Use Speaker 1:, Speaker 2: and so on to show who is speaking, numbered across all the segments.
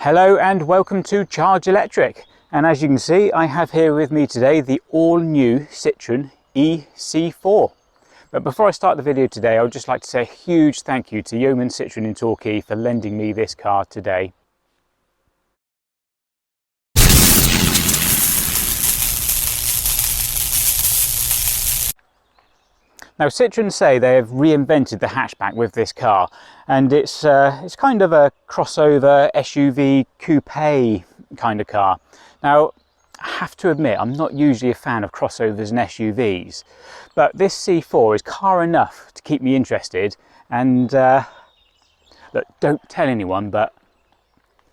Speaker 1: Hello and welcome to Charge Electric, and as you can see I have here with me today the all-new Citroen EC4. But before I start the video today, I would just like to say a huge thank you to Yeoman Citroen in Torquay for lending me this car today. Now Citroen say they have reinvented the hatchback with this car, and it's kind of a crossover SUV coupe kind of car. Now I have to admit I'm not usually a fan of crossovers and SUVs, but this C4 is car enough to keep me interested, and look, don't tell anyone, but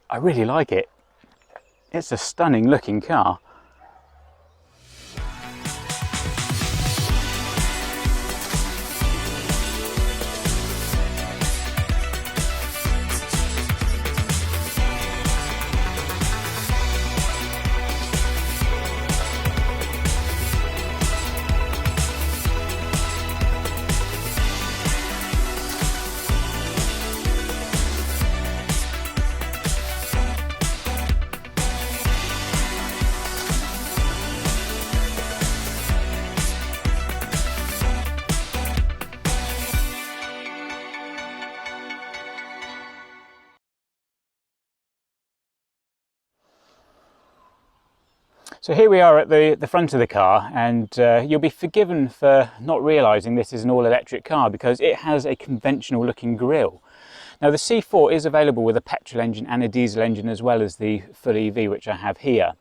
Speaker 1: I really like it. It's a stunning looking car. So here we are at the front of the car, and you'll be forgiven for not realising this is an all-electric car because it has a conventional looking grille. Now the C4 is available with a petrol engine and a diesel engine as well as the full EV, which I have here.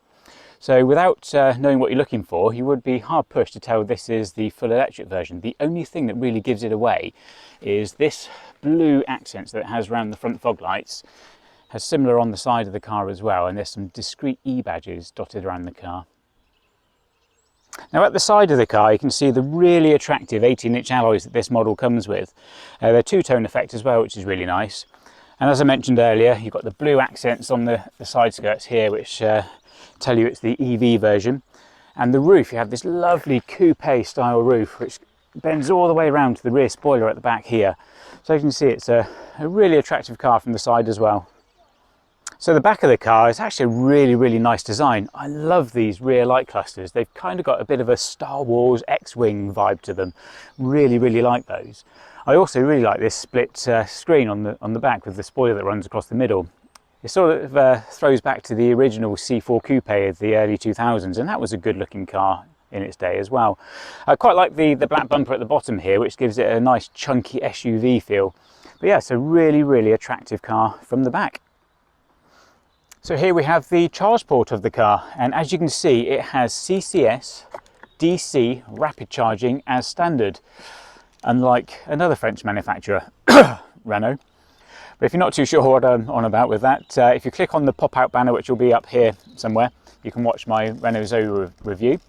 Speaker 1: So without knowing what you're looking for, you would be hard pushed to tell this is the full electric version. The only thing that really gives it away is this blue accents that it has around the front fog lights. Has similar on the side of the car as well, and there's some discrete E badges dotted around the car. Now at the side of the car you can see the really attractive 18-inch alloys that this model comes with. They're two-tone effect as well, which is really nice. And as I mentioned earlier, you've got the blue accents on the side skirts here, which tell you it's the EV version. And the roof, you have this lovely coupe style roof which bends all the way around to the rear spoiler at the back here. So you can see it's a really attractive car from the side as well. So the back of the car is actually a really nice design. I love these rear light clusters. They've kind of got a bit of a Star Wars X-Wing vibe to them. Really like those. I also really like this split screen on the back with the spoiler that runs across the middle. It sort of throws back to the original C4 Coupe of the early 2000s, and that was a good looking car in its day as well. I quite like the black bumper at the bottom here, which gives it a nice chunky SUV feel. But yeah, it's a really attractive car from the back. So here we have the charge port of the car, and as you can see it has CCS DC rapid charging as standard, unlike another French manufacturer, Renault. But if you're not too sure what I'm on about with that, if you click on the pop-out banner, which will be up here somewhere, you can watch my Renault Zoe review.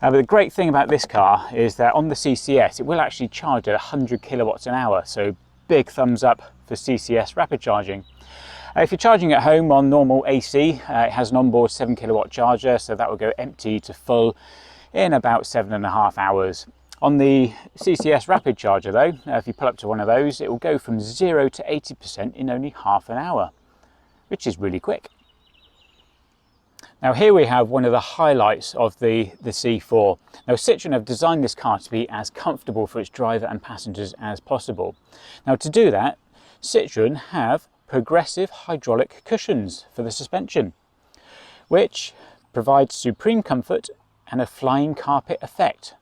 Speaker 1: But the great thing about this car is that on the CCS it will actually charge at 100 kilowatts an hour, so big thumbs up for CCS rapid charging. If you're charging at home on normal AC, it has an onboard 7 kilowatt charger, so that will go empty to full in about 7.5 hours. On the CCS rapid charger though, if you pull up to one of those, it will go from 0 to 80% in only half an hour, which is really quick. Now here we have one of the highlights of the C4. Now Citroen have designed this car to be as comfortable for its driver and passengers as possible. Now to do that, Citroen have progressive hydraulic cushions for the suspension, which provides supreme comfort and a flying carpet effect.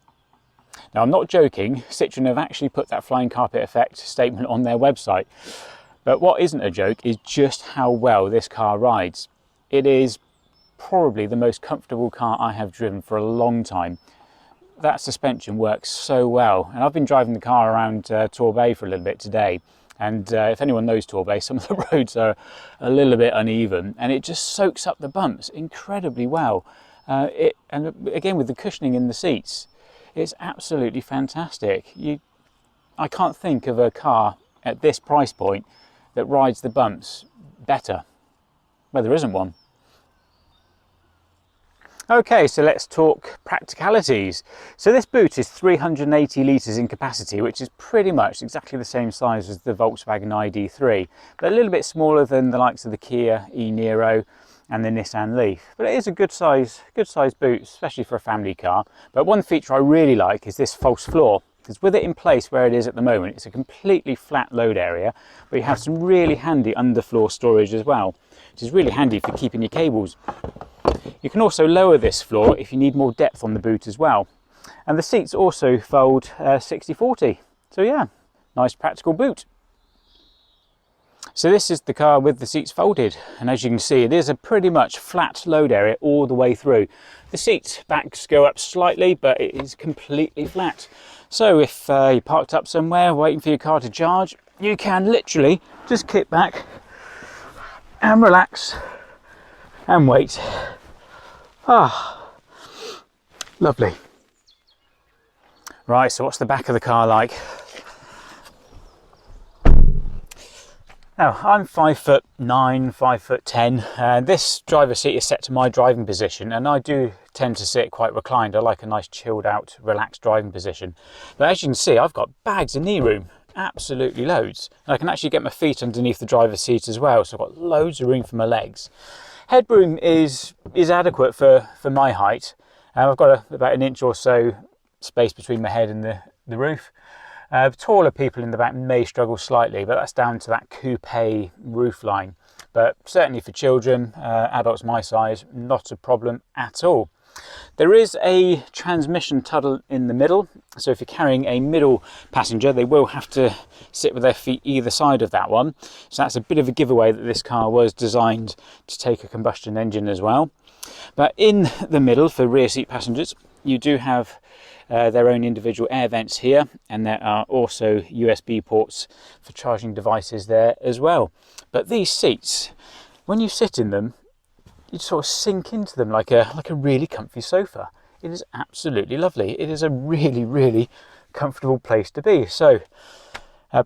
Speaker 1: Now I'm not joking, Citroen have actually put that flying carpet effect statement on their website, but what isn't a joke is just how well this car rides. It is probably the most comfortable car I have driven for a long time. That suspension works so well, and I've been driving the car around Torbay for a little bit today. And if anyone knows Torbay, some of the roads are a little bit uneven, and it just soaks up the bumps incredibly well. And again, with the cushioning in the seats, it's absolutely fantastic. I can't think of a car at this price point that rides the bumps better. Well, there isn't one. Okay, so let's talk practicalities. So this boot is 380 litres in capacity, which is pretty much exactly the same size as the Volkswagen ID3, but a little bit smaller than the likes of the Kia e-Niro and the Nissan Leaf. But it is a good size boot, especially for a family car. But one feature I really like is this false floor, because with it in place where it is at the moment, it's a completely flat load area, but you have some really handy underfloor storage as well, which is really handy for keeping your cables. You can also lower this floor if you need more depth on the boot as well. And the seats also fold 60/40. So yeah, nice practical boot. So this is the car with the seats folded. And as you can see, it is a pretty much flat load area all the way through. The seat backs go up slightly, but it is completely flat. So if you're parked up somewhere waiting for your car to charge, you can literally just kick back and relax and wait. Ah, lovely. Right, so what's the back of the car like? Now, I'm 5'9", 5'10", and this driver's seat is set to my driving position, and I do tend to sit quite reclined. I like a nice chilled out, relaxed driving position. But as you can see, I've got bags of knee room, absolutely loads. And I can actually get my feet underneath the driver's seat as well, so I've got loads of room for my legs. Headroom is adequate for my height. I've got about an inch or so space between my head and the roof. Taller people in the back may struggle slightly, but that's down to that coupe roof line. But certainly for children, adults my size, not a problem at all. There is a transmission tunnel in the middle, so if you're carrying a middle passenger, they will have to sit with their feet either side of that one. So that's a bit of a giveaway that this car was designed to take a combustion engine as well. But in the middle, for rear seat passengers, you do have their own individual air vents here, and there are also USB ports for charging devices there as well. But these seats, when you sit in them, you sort of sink into them like a really comfy sofa. It is absolutely lovely. It is a really, really comfortable place to be. So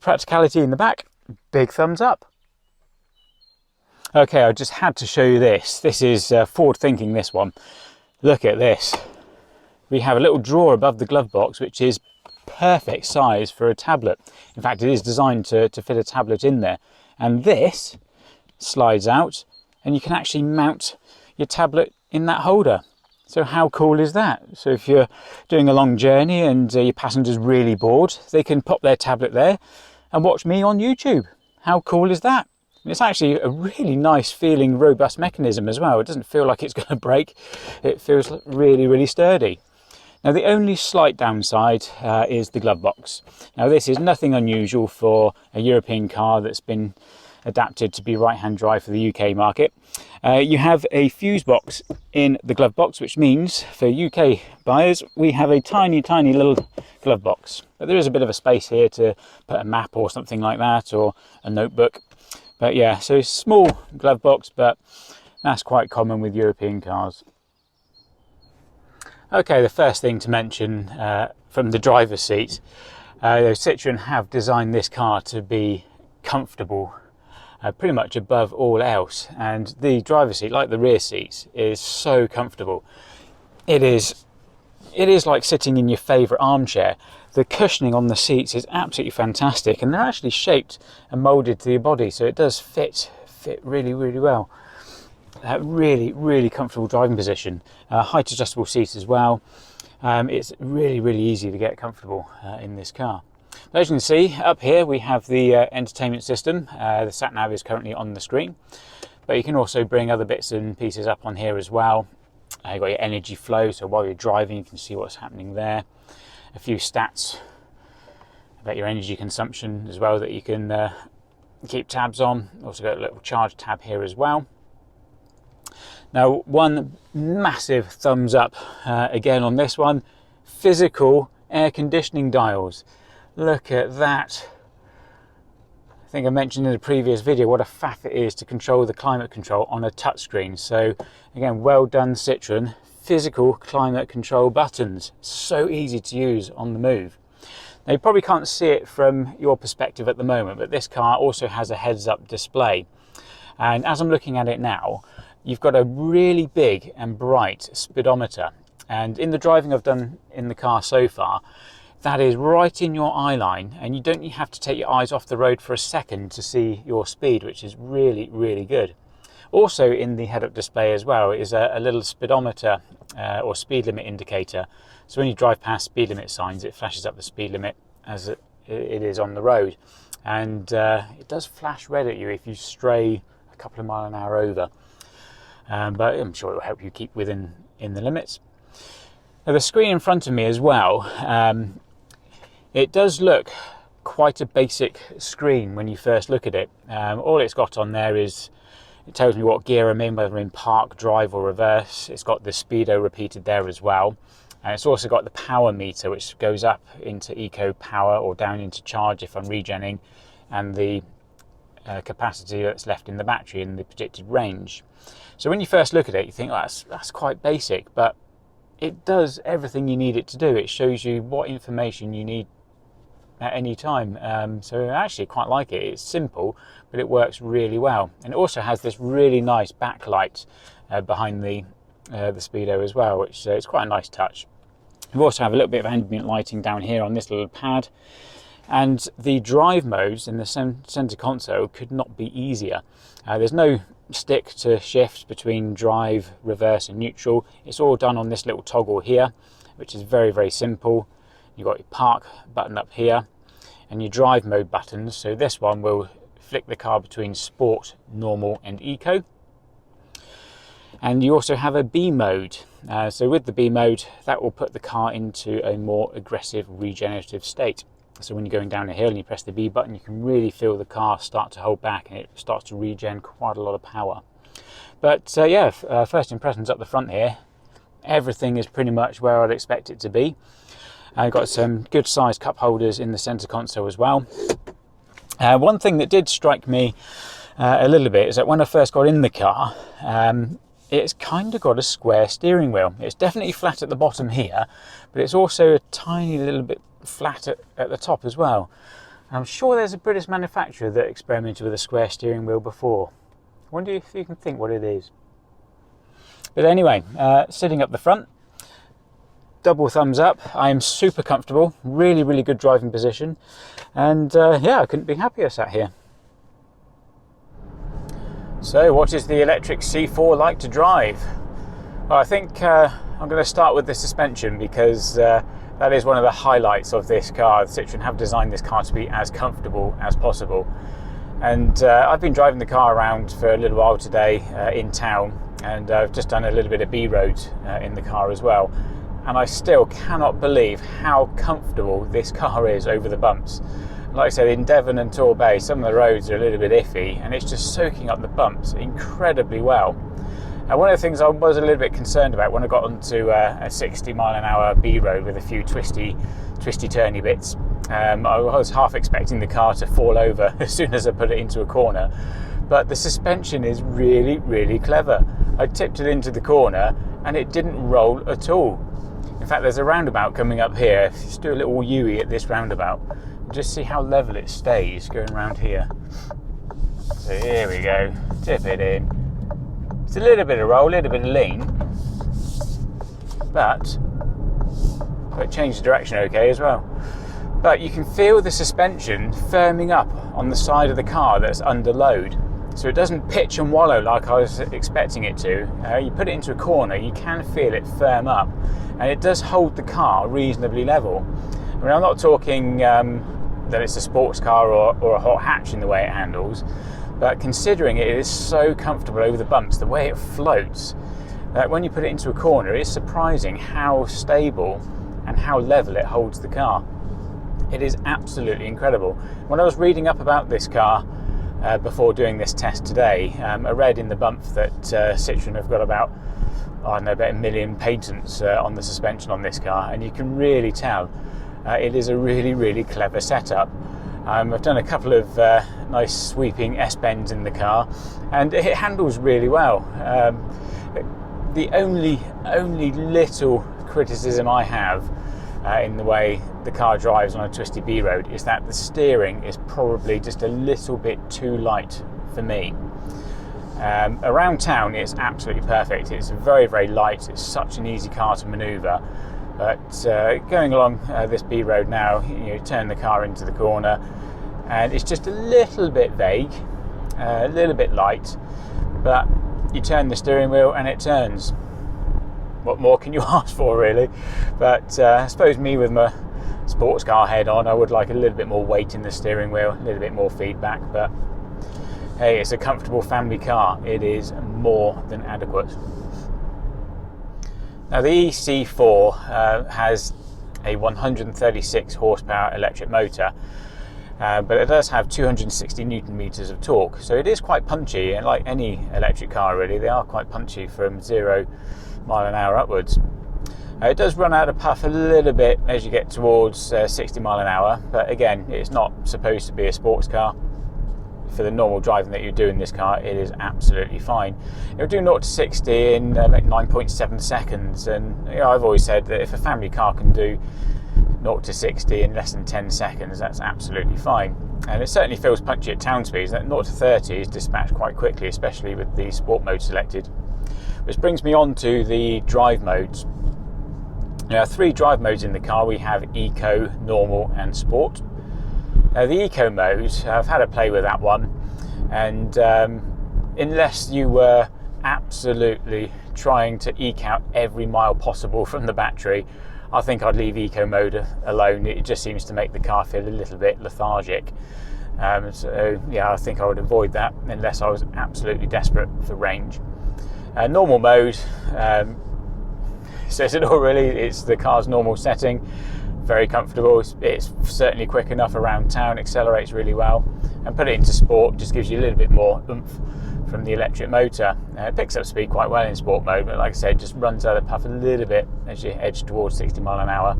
Speaker 1: practicality in the back, big thumbs up. Okay, I just had to show you this. This is forward thinking, this one. Look at this. We have a little drawer above the glove box, which is perfect size for a tablet. In fact, it is designed to fit a tablet in there. And this slides out, and you can actually mount your tablet in that holder. So how cool is that? So if you're doing a long journey and your passenger's really bored, they can pop their tablet there and watch me on YouTube. How cool is that? And it's actually a really nice feeling robust mechanism as well. It doesn't feel like it's going to break. It feels really, really sturdy. Now the only slight downside is the glove box. Now this is nothing unusual for a European car that's been adapted to be right-hand drive for the UK market. You have a fuse box in the glove box, which means for UK buyers we have a tiny little glove box, but there is a bit of a space here to put a map or something like that, or a notebook. But yeah, so small glove box, but that's quite common with European cars. Okay, the first thing to mention from the driver's seat, Citroën have designed this car to be comfortable pretty much above all else, and the driver's seat, like the rear seats, is so comfortable. It is like sitting in your favourite armchair. The cushioning on the seats is absolutely fantastic, and they're actually shaped and moulded to your body, so it does fit really, really well. Really comfortable driving position. Height adjustable seat as well. It's really easy to get comfortable in this car. But as you can see, up here we have the entertainment system. The sat nav is currently on the screen, but you can also bring other bits and pieces up on here as well. You've got your energy flow, so while you're driving you can see what's happening there. A few stats about your energy consumption as well that you can keep tabs on. Also got a little charge tab here as well. Now, one massive thumbs up again on this one, physical air conditioning dials. Look at that. I think I mentioned in a previous video what a faff it is to control the climate control on a touchscreen. So again, well done Citroën. Physical climate control buttons, so easy to use on the move. Now you probably can't see it from your perspective at the moment, but this car also has a heads-up display. And as I'm looking at it now, you've got a really big and bright speedometer. And in the driving I've done in the car so far, that is right in your eye line, and you don't have to take your eyes off the road for a second to see your speed, which is really, really good. Also in the head-up display as well is a little speedometer or speed limit indicator. So when you drive past speed limit signs, it flashes up the speed limit as it is on the road. And it does flash red at you if you stray a couple of miles an hour over. But I'm sure it will help you keep in the limits. Now the screen in front of me as well, it does look quite a basic screen when you first look at it. All it's got on there is, it tells me what gear I'm in, whether I'm in park, drive or reverse. It's got the speedo repeated there as well. And it's also got the power meter, which goes up into eco power or down into charge if I'm regenning, and the capacity that's left in the battery and the predicted range. So when you first look at it, you think, oh, that's quite basic, but it does everything you need it to do. It shows you what information you need at any time. So I actually quite like it. It's simple, but it works really well. And it also has this really nice backlight behind the speedo as well, which it's quite a nice touch. We also have a little bit of ambient lighting down here on this little pad, and the drive modes in the center console could not be easier. There's no stick to shift between drive, reverse and neutral. It's all done on this little toggle here, which is very, very simple. You've got your park button up here and your drive mode buttons. So this one will flick the car between sport, normal and eco. And you also have a B mode. So with the B mode, that will put the car into a more aggressive regenerative state. So when you're going down a hill and you press the B button, you can really feel the car start to hold back, and it starts to regen quite a lot of power. But yeah, first impressions up the front here, everything is pretty much where I'd expect it to be. I've got some good sized cup holders in the center console as well. One thing that did strike me a little bit is that when I first got in the car, it's kind of got a square steering wheel. It's definitely flat at the bottom here, but it's also a tiny little bit flat at the top as well. I'm sure there's a British manufacturer that experimented with a square steering wheel before. I wonder if you can think what it is. But anyway, sitting up the front, double thumbs up. I am super comfortable, really, really good driving position. And yeah, I couldn't be happier sat here. So what is the electric C4 like to drive? Well, I think I'm going to start with the suspension, because that is one of the highlights of this car. Citroën have designed this car to be as comfortable as possible. And I've been driving the car around for a little while today in town, and I've just done a little bit of B-road in the car as well. And I still cannot believe how comfortable this car is over the bumps. Like I said, in Devon and Torbay, some of the roads are a little bit iffy, and it's just soaking up the bumps incredibly well. One of the things I was a little bit concerned about when I got onto a 60-mile-an-hour B road with a few twisty turny bits, I was half expecting the car to fall over as soon as I put it into a corner. But the suspension is really, really clever. I tipped it into the corner and it didn't roll at all. In fact, there's a roundabout coming up here. If you just do a little U-ey at this roundabout, just see how level it stays going around here. So here we go, tip it in. It's a little bit of roll, a little bit of lean, but it changed the direction okay as well. But you can feel the suspension firming up on the side of the car that's under load. So it doesn't pitch and wallow like I was expecting it to. You put it into a corner, you can feel it firm up, and it does hold the car reasonably level. I mean, I'm not talking that it's a sports car or a hot hatch in the way it handles, but considering it is so comfortable over the bumps, the way it floats, that when you put it into a corner, it's surprising how stable and how level it holds the car. It is absolutely incredible. When I was reading up about this car before doing this test today, I read in the bump that Citroën have got about, I don't know, about 1 million patents on the suspension on this car, and you can really tell it is a really, really clever setup. I've done a couple of nice sweeping S-bends in the car, and it handles really well. The only little criticism I have in the way the car drives on a twisty B road is that the steering is probably just a little bit too light for me. Around town it's absolutely perfect. It's very, very light. It's such an easy car to manoeuvre. But going along this B road now, you turn the car into the corner and it's just a little bit vague, a little bit light, but you turn the steering wheel and it turns. What more can you ask for, really? But I suppose me with my sports car head on, I would like a little bit more weight in the steering wheel, a little bit more feedback, but hey, it's a comfortable family car. It is more than adequate. Now the EC4 has a 136 horsepower electric motor, but it does have 260 newton meters of torque, so it is quite punchy, and like any electric car really, they are quite punchy from 0 mile an hour upwards. It does run out of puff a little bit as you get towards 60 mile an hour, but again, it's not supposed to be a sports car. For the normal driving that you do in this car, it is absolutely fine. It'll do 0 to 60 in like 9.7 seconds, and you know, I've always said that if a family car can do 0 to 60 in less than 10 seconds, that's absolutely fine. And it certainly feels punchy at town speeds. That 0 to 30 is dispatched quite quickly, especially with the sport mode selected. Which brings me on to the drive modes. There are 3 drive modes in the car. We have Eco, Normal and Sport. The Eco mode, I've had a play with that one, and unless you were absolutely trying to eke out every mile possible from the battery, I think I'd leave Eco mode alone. It just seems to make the car feel a little bit lethargic. So yeah, I think I would avoid that unless I was absolutely desperate for range. Normal mode says it all really. It's the car's normal setting. Very comfortable. It's certainly quick enough around town, accelerates really well, and put it into sport just gives you a little bit more oomph from the electric motor. It picks up speed quite well in sport mode, but like I said, just runs out of puff a little bit as you edge towards 60 mile an hour.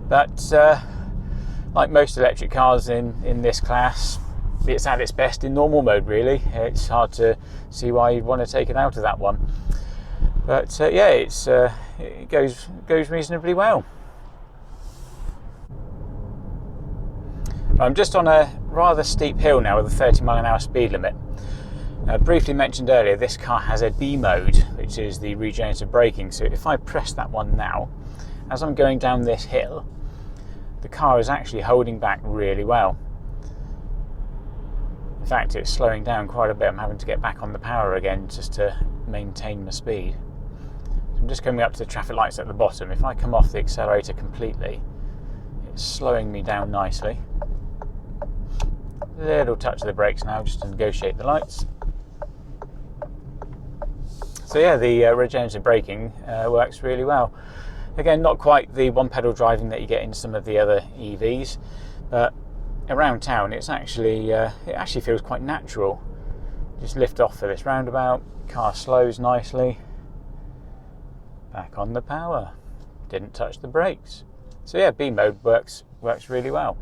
Speaker 1: But like most electric cars in this class, it's at its best in normal mode really. It's hard to see why you'd want to take it out of that one. But yeah, it goes reasonably well. I'm just on a rather steep hill now with a 30 mile an hour speed limit. Briefly mentioned earlier, this car has a B mode, which is the regenerative braking. So if I press that one now, as I'm going down this hill, the car is actually holding back really well. In fact, it's slowing down quite a bit. I'm having to get back on the power again just to maintain my speed. So I'm just coming up to the traffic lights at the bottom. If I come off the accelerator completely, it's slowing me down nicely. Little touch of the brakes now just to negotiate the lights. So yeah, the regenerative braking works really well. Again, not quite the one pedal driving that you get in some of the other EVs, but around town it actually feels quite natural. Just lift off for this roundabout, car slows nicely, back on the power, didn't touch the brakes. So yeah, B mode works really well.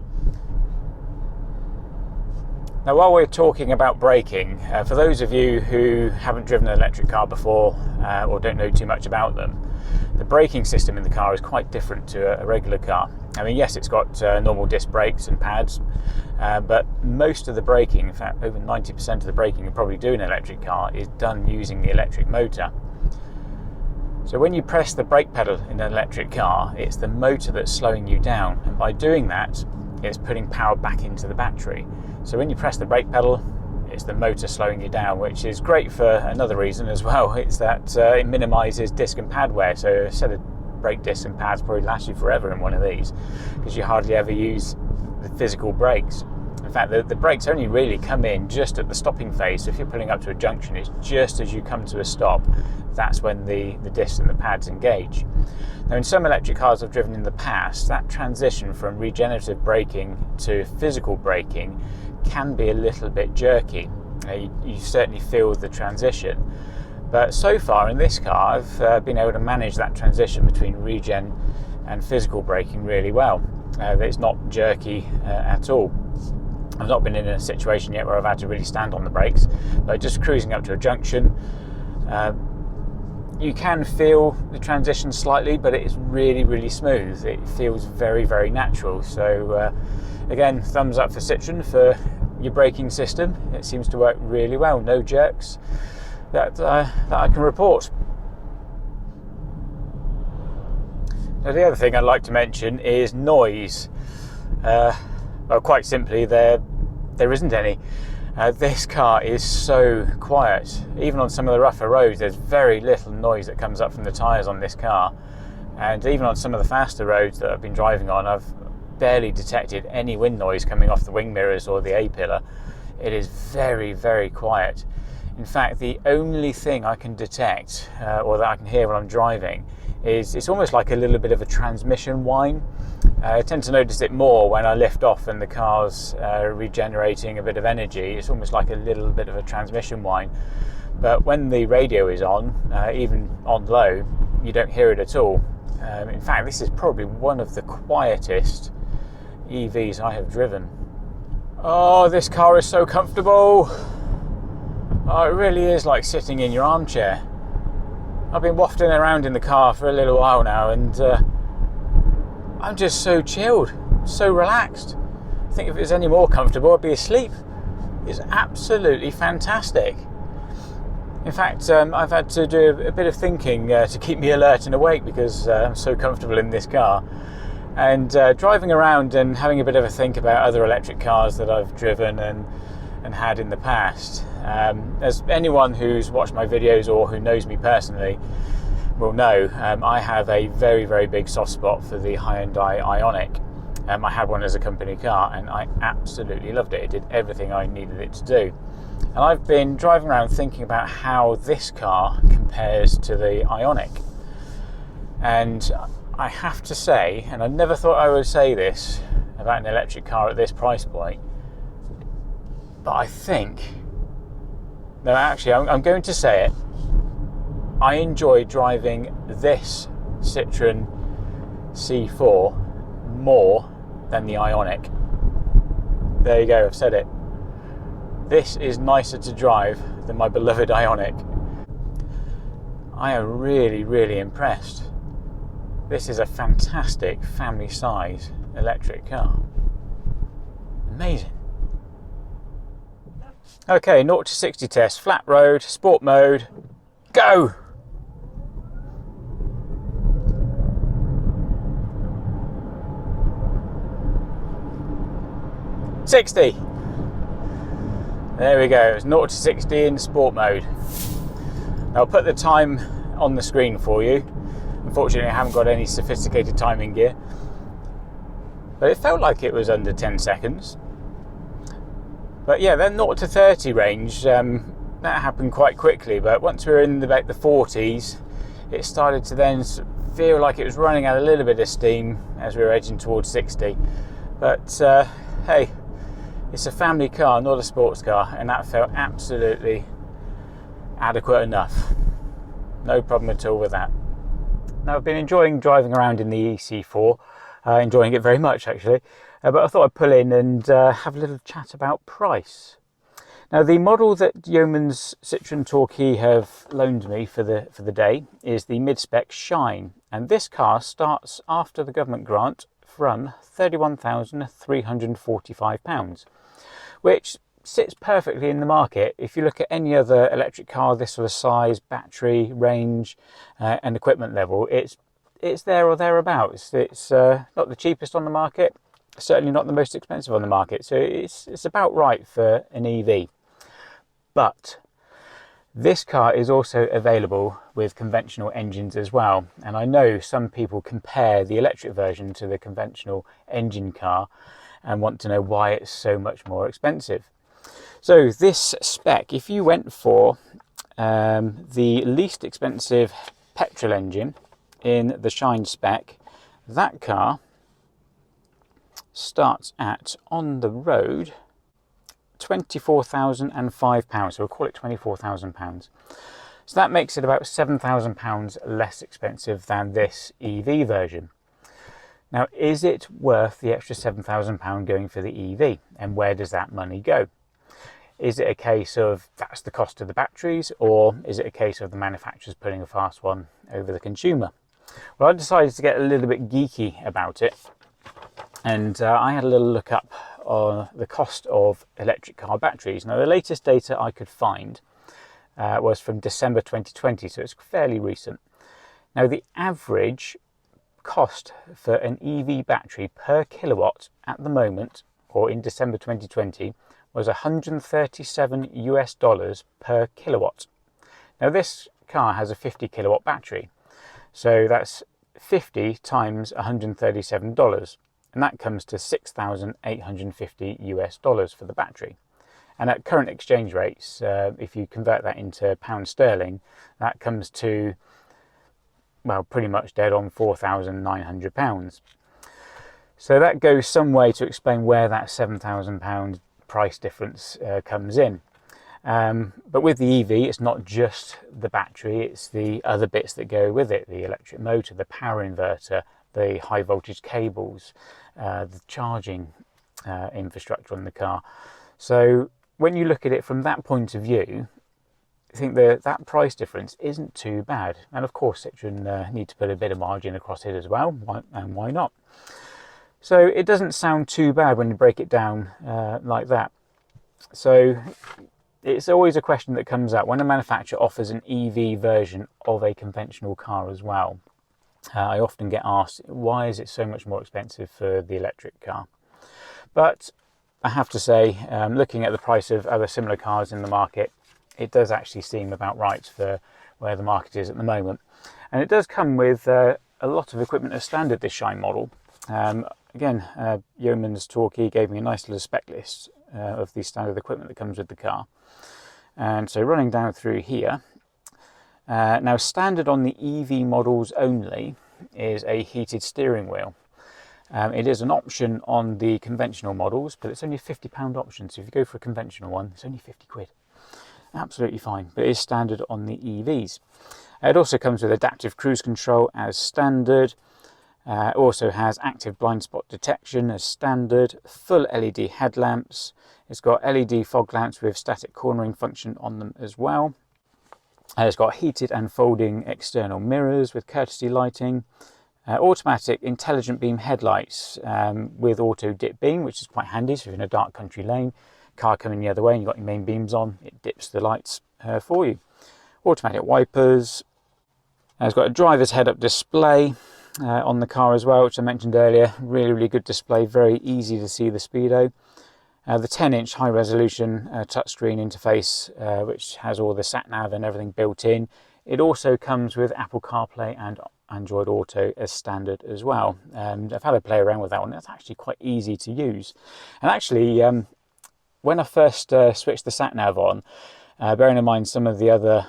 Speaker 1: Now, while we're talking about braking, for those of you who haven't driven an electric car before or don't know too much about them, the braking system in the car is quite different to a regular car. I mean, yes, it's got normal disc brakes and pads, but most of the braking, in fact, over 90% of the braking you probably do in an electric car is done using the electric motor. So when you press the brake pedal in an electric car, it's the motor that's slowing you down, and by doing that, it's putting power back into the battery. So when you press the brake pedal, it's the motor slowing you down, which is great for another reason as well. It's that it minimises disc and pad wear. So a set of brake discs and pads probably last you forever in one of these, because you hardly ever use the physical brakes. In fact, the brakes only really come in just at the stopping phase. So if you're pulling up to a junction, it's just as you come to a stop, that's when the discs and the pads engage. Now, in some electric cars I've driven in the past, that transition from regenerative braking to physical braking can be a little bit jerky. You certainly feel the transition. But so far in this car, I've been able to manage that transition between regen and physical braking really well. It's not jerky at all. I've not been in a situation yet where I've had to really stand on the brakes, but just cruising up to a junction, You can feel the transition slightly, but it's really, really smooth. It feels very, very natural. So again, thumbs up for Citroen for your braking system. It seems to work really well. No jerks that I can report. Now, the other thing I'd like to mention is noise. Well, quite simply, there isn't any. This car is so quiet. Even on some of the rougher roads, there's very little noise that comes up from the tyres on this car. And even on some of the faster roads that I've been driving on, I've barely detected any wind noise coming off the wing mirrors or the A-pillar. It is very, very quiet. In fact, the only thing I can detect, or that I can hear when I'm driving, is it's almost like a little bit of a transmission whine. I tend to notice it more when I lift off and the car's regenerating a bit of energy. It's almost like a little bit of a transmission whine. But when the radio is on, even on low, you don't hear it at all. In fact, this is probably one of the quietest EVs I have driven. Oh, this car is so comfortable. Oh, it really is like sitting in your armchair. I've been wafting around in the car for a little while now, and I'm just so chilled, so relaxed. I think if it was any more comfortable, I'd be asleep. It's absolutely fantastic. In fact, I've had to do a bit of thinking to keep me alert and awake because I'm so comfortable in this car. And driving around and having a bit of a think about other electric cars that I've driven and had in the past. As anyone who's watched my videos or who knows me personally will know, I have a very, very big soft spot for the Hyundai Ioniq. I had one as a company car and I absolutely loved it. It did everything I needed it to do. And I've been driving around thinking about how this car compares to the Ioniq. And I have to say, and I never thought I would say this about an electric car at this price point, but I think, no, actually, I'm going to say it. I enjoy driving this Citroen C4 more than the Ioniq. There you go, I've said it. This is nicer to drive than my beloved Ioniq. I am really, really impressed. This is a fantastic family size electric car. Amazing. Okay, 0 to 60 test, flat road, sport mode, go! $60. There we go, it's 0 to 60 in sport mode. I'll put the time on the screen for you. Unfortunately, I haven't got any sophisticated timing gear, but it felt like it was under 10 seconds. But yeah, that 0 to 30 range, that happened quite quickly, but once we were in about the 40s, it started to then feel like it was running out a little bit of steam as we were edging towards 60. But hey, it's a family car, not a sports car, and that felt absolutely adequate enough. No problem at all with that. Now, I've been enjoying driving around in the EC4, enjoying it very much actually, but I thought I'd pull in and have a little chat about price. Now, the model that Yeoman's Citroen Torquay have loaned me for the day is the mid-spec Shine, and this car starts after the government grant from £31,345, which sits perfectly in the market. If you look at any other electric car this sort of size, battery, range and equipment level, it's there or thereabouts. It's not the cheapest on the market, certainly not the most expensive on the market, so it's about right for an EV. But this car is also available with conventional engines as well, and I know some people compare the electric version to the conventional engine car and want to know why it's so much more expensive. So this spec, if you went for the least expensive petrol engine in the Shine spec, that car starts at, on the road, £24,005, so we'll call it £24,000. So that makes it about £7,000 less expensive than this EV version. Now, is it worth the extra £7,000 going for the EV? And where does that money go? Is it a case of that's the cost of the batteries, or is it a case of the manufacturers putting a fast one over the consumer? Well, I decided to get a little bit geeky about it, and I had a little look up on the cost of electric car batteries. Now, the latest data I could find was from December 2020, so it's fairly recent. Now, the average cost for an EV battery per kilowatt at the moment, or in December 2020, was $137 per kilowatt. Now, this car has a 50 kilowatt battery, so that's 50 times $137, and that comes to $6,850 for the battery. And at current exchange rates, if you convert that into pound sterling, that comes to, well, pretty much dead on £4,900. So that goes some way to explain where that £7,000 price difference comes in. But with the EV, it's not just the battery, it's the other bits that go with it, the electric motor, the power inverter, the high voltage cables, the charging infrastructure on the car. So when you look at it from that point of view, I think that price difference isn't too bad. And of course, Citroen need to put a bit of margin across it as well, and why not? So it doesn't sound too bad when you break it down like that. So it's always a question that comes up when a manufacturer offers an EV version of a conventional car as well. I often get asked, why is it so much more expensive for the electric car? But I have to say, looking at the price of other similar cars in the market, it does actually seem about right for where the market is at the moment. And it does come with a lot of equipment as standard, this Shine model. Again, Yeoman's Talkie gave me a nice little spec list of the standard equipment that comes with the car. And so running down through here, now standard on the EV models only is a heated steering wheel. It is an option on the conventional models, but it's only a £50 option. So if you go for a conventional one, it's only 50 quid. Absolutely fine, but it is standard on the EVs. It also comes with adaptive cruise control as standard. It also has active blind spot detection as standard, full LED headlamps. It's got LED fog lamps with static cornering function on them as well. It's got heated and folding external mirrors with courtesy lighting. Automatic intelligent beam headlights with auto dip beam, which is quite handy. So if you're in a dark country lane, car coming the other way and you've got your main beams on, it dips the lights for you. Automatic wipers. It's got a driver's head-up display on the car as well, which I mentioned earlier. Really good display, very easy to see the speedo. The 10-inch high-resolution touchscreen interface, which has all the sat-nav and everything built in. It also comes with Apple CarPlay and Android Auto as standard as well. I've had a play around with that one. That's actually quite easy to use. And actually, when I first switched the sat-nav on, bearing in mind some of the other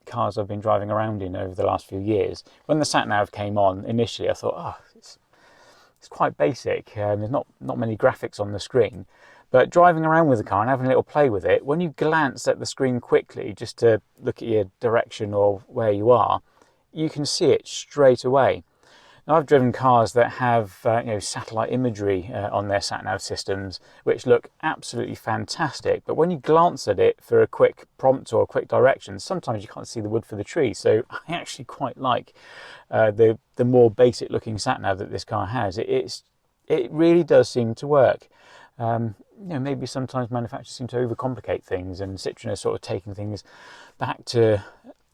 Speaker 1: cars I've been driving around in over the last few years, when the sat-nav came on initially, I thought, oh, it's quite basic. There's not many graphics on the screen. But driving around with the car and having a little play with it, when you glance at the screen quickly just to look at your direction or where you are, you can see it straight away. Now, I've driven cars that have satellite imagery on their sat-nav systems, which look absolutely fantastic. But when you glance at it for a quick prompt or a quick direction, sometimes you can't see the wood for the tree. So I actually quite like the more basic looking sat-nav that this car has. It really does seem to work. Maybe sometimes manufacturers seem to overcomplicate things, and Citroen is sort of taking things back to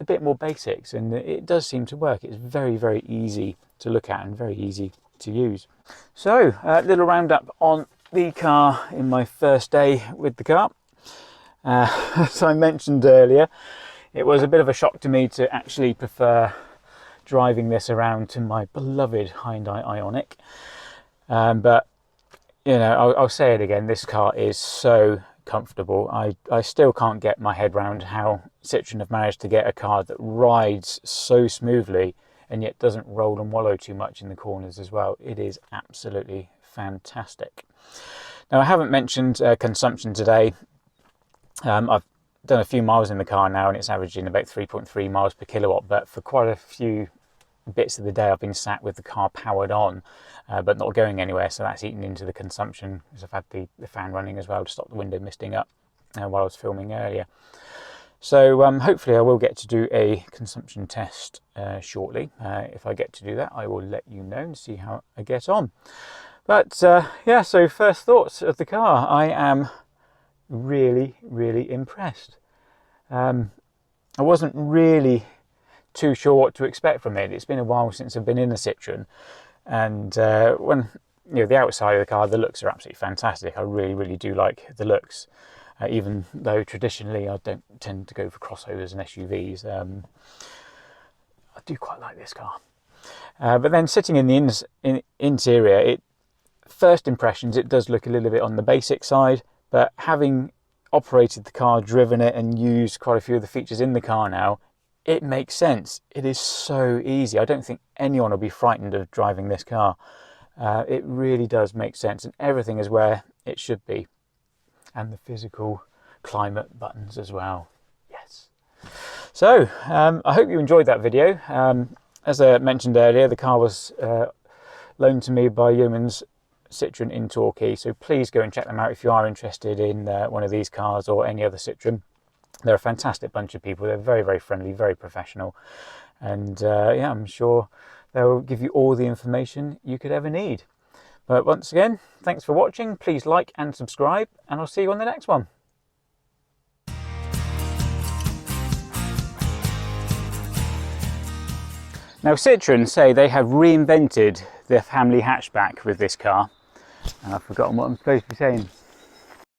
Speaker 1: a bit more basics, and it does seem to work. It's very easy to look at and very easy to use. So a little roundup on the car in my first day with the car. As I mentioned earlier, it was a bit of a shock to me to actually prefer driving this around to my beloved Hyundai Ioniq, but I'll say it again, this car is so comfortable. I still can't get my head around how Citroen have managed to get a car that rides so smoothly and yet doesn't roll and wallow too much in the corners as well. It is absolutely fantastic. Now, I haven't mentioned consumption today. I've done a few miles in the car now and it's averaging about 3.3 miles per kilowatt, but for quite a few bits of the day I've been sat with the car powered on but not going anywhere, so that's eaten into the consumption because I've had the fan running as well to stop the window misting up. while I was filming earlier. So hopefully I will get to do a consumption test shortly. If I get to do that, I will let you know and see how I get on. But yeah, so first thoughts of the car. I am really, really impressed. I wasn't really too sure what to expect from it. It's been a while since I've been in a Citroen, and when the outside of the car, the looks are absolutely fantastic. I really, really do like the looks. Even though traditionally I don't tend to go for crossovers and SUVs, I do quite like this car. But then sitting in the interior, first impressions, it does look a little bit on the basic side, but having operated the car, driven it and used quite a few of the features in the car now, it makes sense. It is so easy. I don't think anyone will be frightened of driving this car. It really does make sense, and everything is where it should be. And the physical climate buttons as well. Yes. So I hope you enjoyed that video. As I mentioned earlier, the car was loaned to me by Yeoman's Citroen in Torquay, so please go and check them out if you are interested in one of these cars or any other Citroen. They're a fantastic bunch of people. They're very, very friendly, very professional, and yeah, I'm sure they'll give you all the information you could ever need. But once again, thanks for watching. Please like and subscribe, and I'll see you on the next one. Now, Citroen say they have reinvented the family hatchback with this car. And I've forgotten what I'm supposed to be saying.